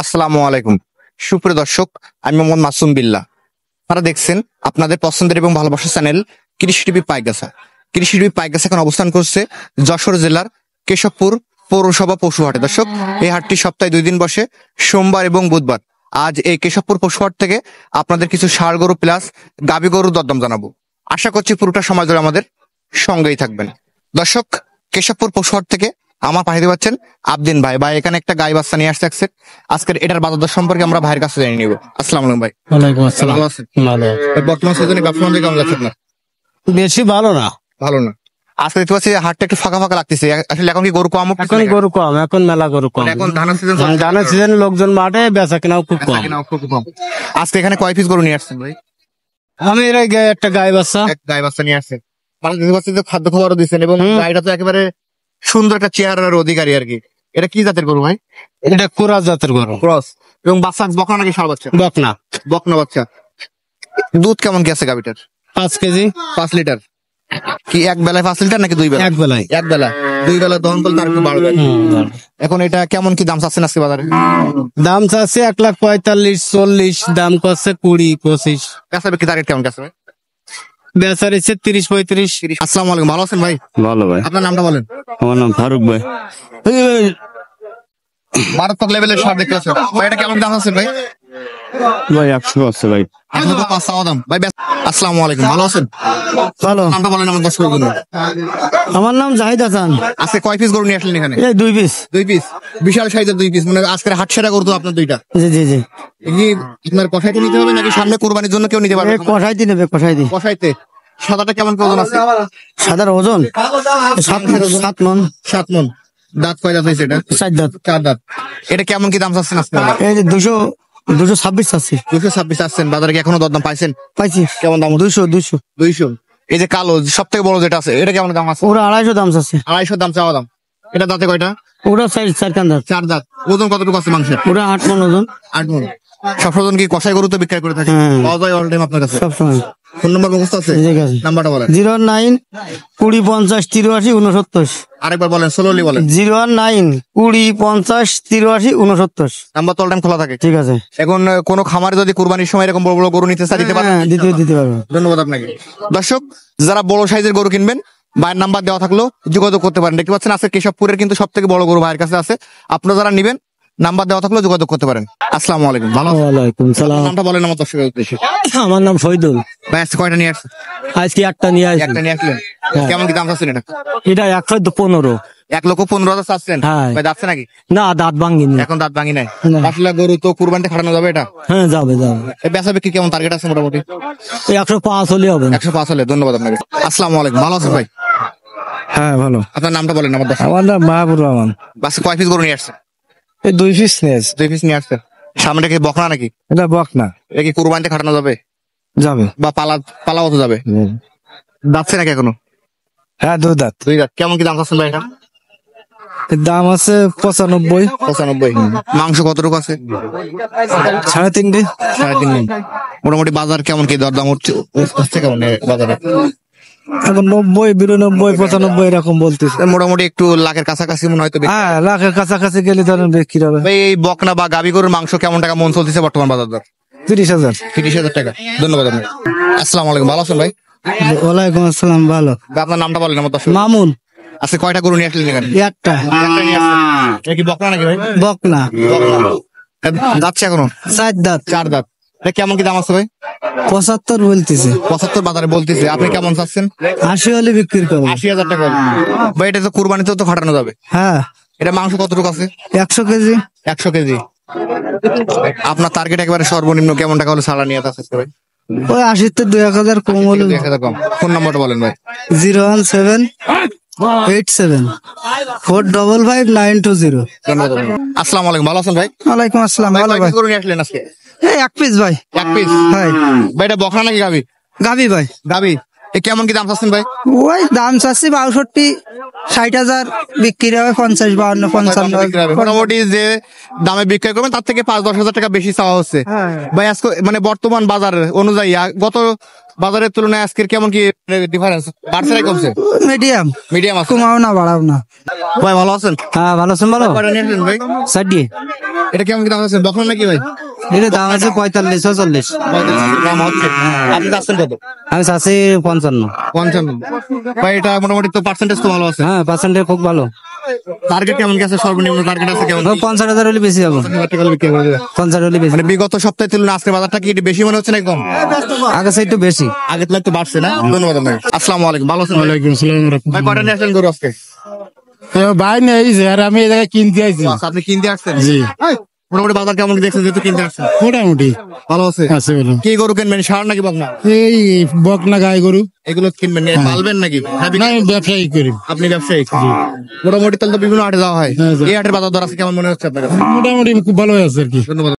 আসসালামু আলাইকুম সুপ্রিয় দর্শক, আমি মোহাম্মদ মাসুম বিল্লাহ। আপনারা দেখছেন আপনাদের পছন্দের এবং ভালোবাসার চ্যানেল কৃষি টিভি পাইকগাছা। কৃষি টিভি পাইকগাছা এখন অবস্থান করছে যশোর জেলার কেশবপুর পৌরসভা পশু হাটে। দর্শক, এই হাটটি সপ্তাহে 2 দিন বসে, সোমবার এবং বুধবার। আজ এই কেশবপুর পশু হাট থেকে আপনাদের কিছু ষাঁড় গরু প্লাস গাভী গরুর দরদাম জানাবো। আশা করছি পুরোটা সময় ধরে আমাদের সঙ্গেই থাকবেন। দর্শক, কেশবপুর পশু হাট থেকে আমার পাঠিয়ে পাচ্ছেন আবদিন ভাই। ভাই এখানে একটা গাই বাচ্চা নিয়ে আসছে। আজকের এটার বাজার দর সম্পর্কে আমরা ভাইয়ের কাছে জেনে নিব। আসসালামু আলাইকুম ভাই। ওয়ালাইকুম আসসালাম। ভালো আছেন? ভালো। বর্তমান সিজনে ব্যবসা বাণিজ্য কেমন যাচ্ছে আপনার? বেশি ভালো না। ভালো না। আজকে দেখতে পাচ্ছি হাটটা একটু ফাঁকা ফাঁকা লাগতেছে। আসলে এখন কি গরু কম? এখন গরু কম, এখন মেলা গরু কম। এখন ধানের সিজন, ধানের সিজনে লোকজন মাঠে, বেচা কেনাও খুব কম। আজকে এখানে কয় পিস গরু নিয়ে আসছেন ভাই? আমি এর আগে একটা গাই বাচ্চা, এক গাই বাচ্চা নিয়ে আসছেন। মানে দেখতে পাচ্ছি যে খাদ্য খাবারও দিচ্ছেন এবং গাইটা তো একেবারে সুন্দর একটা চেহারার অধিকারী আর কি। এটা কি জাতের গরু ভাই? এটা কুরাজ জাতের গরু, ক্রস। এবং বাচ্চা বকনা নাকি ষাঁড় বাচ্চা? বকনা। বকনা বাচ্চা। দুধ কেমন কি আছে গাভিটার? 5 কেজি। 5 লিটার। কি এক বেলায় 5 লিটার নাকি 2 বেলা? এক বেলায়। এক বেলা। 2 বেলা দহন করলে তার একটু বাড়বে। এখন এটা কেমন কি দাম চাচ্ছেন আজকে বাজারে? দাম চাচ্ছে 1,45,000, 40, দাম করছে 20, 25। বেচা বিক্রি টার্গেট কেমন আছে ভাই? বেচার ইচ্ছে 30-35। আসসালামু আলাইকুম, ভালো আছেন ভাই? ভালো ভাই। আপনার নামটা বলেন। আমার নাম ফারুক ভাই। মারাত্মক লেভেলের সার দেখতে পাচ্ছেন ভাই। এটা কেমন দাম আছে ভাই? ভাই 100 আছে ভাই। আপনার তো 5 চাওয়া দাম ভাই। আসসালামু আলাইকুম, ভালো আছেন? ভালো। নামটা বলেন আমার দর্শকের জন্য। আমার নাম জাহিদ হাসান। আজকে কয় পিস গরু নিয়ে আসলেন এখানে? এই 2 পিস। 2 পিস। বিশাল সাইজের 2 পিস। মানে আজকের হাট সেরা গরু তো আপনার 2টা। জি জি জি। কি আপনার কষাইতে নিতে হবে নাকি সামনে কোরবানির জন্য কেউ নিতে পারবে? কষাইতে নেবে, কষাইতে। কষাইতে। সাদাটা কেমন কি ওজন আছে? সাদার ওজন 7 মণ। 7 মণ। দাঁত কয় দাঁত হয়েছে এটা? 4 দাঁত। 4 দাঁত। এটা কেমন কি দাম চাচ্ছেন আজকে? এই যে 226 আছে। 226 চাচ্ছেন। বাজারে কি এখনো দরদাম পাইছেন? পাইছি। কেমন দাম? 200। 200। এই যে কালো সব থেকে বড় যেটা আছে, এটা কেমন দাম আছে? ওরা 250 দাম আছে। 250 দাম চাওয়া দাম। এটা দাঁতে কয়টা? ওরা 4 কান দাঁত। 4 দাঁত। ওজন কতটুকু আছে মাংসের? ওরা 8 মণ ওজন। 8 মণ। সব ওজন কি কষাই গরু তো বিক্রি করে থাকে? হ্যাঁ। পাওয়া যায় অল টাইম আপনার কাছে? সব সময়। ফোন নাম্বার মুখস্থ আছে? ঠিক আছে। নাম্বারটা বলেন। 09 20 50 83 69। আরেকবার বলেন, স্লোলি বলেন। 09 20 50 83 69। নাম্বার তো অল টাইম খোলা থাকে। ঠিক আছে। এখন কোন খামারে যদি কুরবানির সময় এরকম বড় বড় গরু নিতে চায় দিতে পারবেন? হ্যাঁ, দিতে পারবো। ধন্যবাদ আপনাকে। দর্শক, যারা বড় সাইজের গরু কিনবেন, ভাইয়ের নাম্বার দেওয়া থাকলো, যোগাযোগ করতে পারেন। দেখতে পাচ্ছেন আজকে কেশবপুরের কিন্তু সব থেকে বড় গরু ভাইয়ের কাছে আছে। আপনারা যারা নিবেন, নাম্বার দেওয়া থাকলো, যোগাযোগ করতে পারেন। আসসালামু আলাইকুম, ভালো আছেন? ওয়ালাইকুম সালাম। নামটা বলেন আমার দর্শকের উদ্দেশ্যে। আমার নাম শহীদুল ভাই আজকে কয়টা নিয়ে আসছেন? আজকে একটা নিয়ে আসি। একটা নিয়ে আসলেন। কেমন কি দাম চাচ্ছেন এটা? এটা 115। 1,15,000 চাচ্ছেন? হ্যাঁ। ভাই যাচ্ছে নাকি? না, দাঁত ভাঙিনি। এখন দাঁত ভাঙি নাই। না। আসলে গরু তো কুরবানিতে খাটানো যাবে এটা? হ্যাঁ, যাবে। এই বেচা বিক্রি কেমন টার্গেট আছে মোটামুটি? 105 হলে হবে। 105 হলে। ধন্যবাদ আপনাকে। আসসালামু আলাইকুম, ভালো আছেন ভাই? হ্যাঁ, ভালো। আপনার নামটা বলেন আমার দর্শক। আমার নাম মাহবুর রহমান। বাসে কয় পিস গরু নিয়ে আসছেন? এই 2 পিস নিয়েছে। 2 পিস নিয়ে আসছেন। সামনে কি বকনা নাকি? এটা বকনা। এটা কি কুরবানিতে খাটানো যাবে যাবে। বা পালাও তো যাবে? যাচ্ছে নাকি এখনো? হ্যাঁ, 2 দাঁত। 2 দাঁত। কেমন কি দাম চাচ্ছেন ভাই এটা? এর দাম আছে 95। 95। মাংস কতটুকু আছে? 3.5। 3.5 মণ। মোটামুটি বাজার কেমন কি দরদাম হচ্ছে কেমন বাজারে? এখন 90, 92, 95 এরকম বলতেছে। মোটামুটি একটু লাখের কাছাকাছি মনে হয় তো। হ্যাঁ, লাখের কাছাকাছি গেলে ধরেন বিক্রি হবে। ভাই এই বকনা বা গাভী গরুর মাংস কেমন টাকা মন চলতেছে বর্তমান বাজার দর? 30,000। 30,000 টাকা। ধন্যবাদ আপনাকে। আসসালামু আলাইকুম, ভালো আছেন ভাই? ওয়ালাইকুম আসসালাম, ভালো। ভাই, আপনার নামটা বলেন আমার দর্শক। মামুন। আজকে কয়টা গরু নিয়ে আসলেন এখানে? একটা। একটা নিয়ে আসছেন। এটা কি বকনা নাকি ভাই? বকনা। যাচ্ছে এখনো? 4 দাঁত। 4 দাঁত। এটা কেমন কি দাম আছে ভাই? 75 বলতেছে। 75 বাজারে বলতেছে। আপনি কেমন চাচ্ছেন? 80 হলে বিক্রি করবো। 80,000 টাকা। ভাই এটা তো কুরবানিতেও তো খাটানো যাবে। হ্যাঁ। এটা মাংস কতটুকু আছে? 100 কেজি। 100 কেজি। আপনার টার্গেট একেবারে সর্বনিম্ন কেমন টাকা হলে ছাড়া নিয়ে আসছে ভাই? ওই 80 তে 2,000 কম হলে। 2,000 কম। ফোন নাম্বারটা বলেন ভাই। 017 87 455 920। ধন্যবাদ। আসসালামু আলাইকুম, ভালো আছেন ভাই? ওয়ালাইকুম আসসালাম, ভালো ভাই ভাই। গরু নিয়ে আসলেন আজকে? এই 1 পিস ভাই। 1 পিস। ভাই। ভাই এটা বকনা নাকি গাভী? গাবি ভাই। গাভী। এ কেমন কি দাম চাচ্ছেন ভাই? ওই দাম চাচ্ছি 62, 60,000, বিক্রি হবে 50, 52, 55। মোটামুটি যে দামে বিক্রয় করবেন তার থেকে 5-10 হাজার টাকা বেশি চাওয়া হচ্ছে ভাই। আজকে মানে বর্তমান বাজার অনুযায়ী গত বাজারের তুলনায় আজকের কেমন কি ডিফারেন্স? বাড়ছে না কমছে? মিডিয়াম, মিডিয়াম আছে। কমাও না বাড়াও না। ভাই ভালো আছেন? হ্যাঁ ভালো আছেন ভালো কয়টা নিয়ে আসলেন ভাই? সাইডি এটা কেমন কি দাম আছে? বকলেন নাকি ভাই? এটা দাম আছে 45, 46। দাম হচ্ছে। আপনি চাচ্ছেন কত? আমি চাচ্ছি 55। 55। ভাই এটা মোটামুটি তো পার্সেন্টেজ তো ভালো আছে। হ্যাঁ পার্সেন্টেজ খুব ভালো। টার্গেট কেমন কি আছে? সর্বনিম্ন টার্গেট আছে কেমন? 50,000 হলে বেশি যাবো। 50 হলে বেশি। মানে বিগত সপ্তাহে তুলনায় আজকের বাজারটা কি একটু বেশি মনে হচ্ছে না কম? আগে সাইড একটু বেশি। আগে তো একটু বাড়ছে না? ধন্যবাদ আপনাকে। আসসালামু আলাইকুম, ভালো আছেন? ওয়ালাইকুম আসসালাম ভাই কয়টা নিয়ে আসলেন গরু আজকে? ভাই নেই যে, আর আমি এই জায়গায় কিনতে আইছি। আচ্ছা, আপনি কিনতে আসছেন? জি। মোটামুটি বাজার কেমন কি দেখছেন যেহেতু কিনতে আসছেন? মোটামুটি ভালো আছে। আছে বলো। কি গরু কিনবেন, ষাঁড় নাকি বকনা? এই বকনা গাই গরু এগুলো কিনবেন, নিয়ে পালবেন নাকি? হ্যাঁ, না আমি ব্যবসায়ী করি। আপনি ব্যবসায়ী? মোটামুটি তাহলে তো বিভিন্ন হাটে যাওয়া হয়। হ্যাঁ, এই হাটের বাজার দর আছে কেমন মনে হচ্ছে আপনার কাছে? মোটামুটি খুব ভালো আছে আর কি। ধন্যবাদ।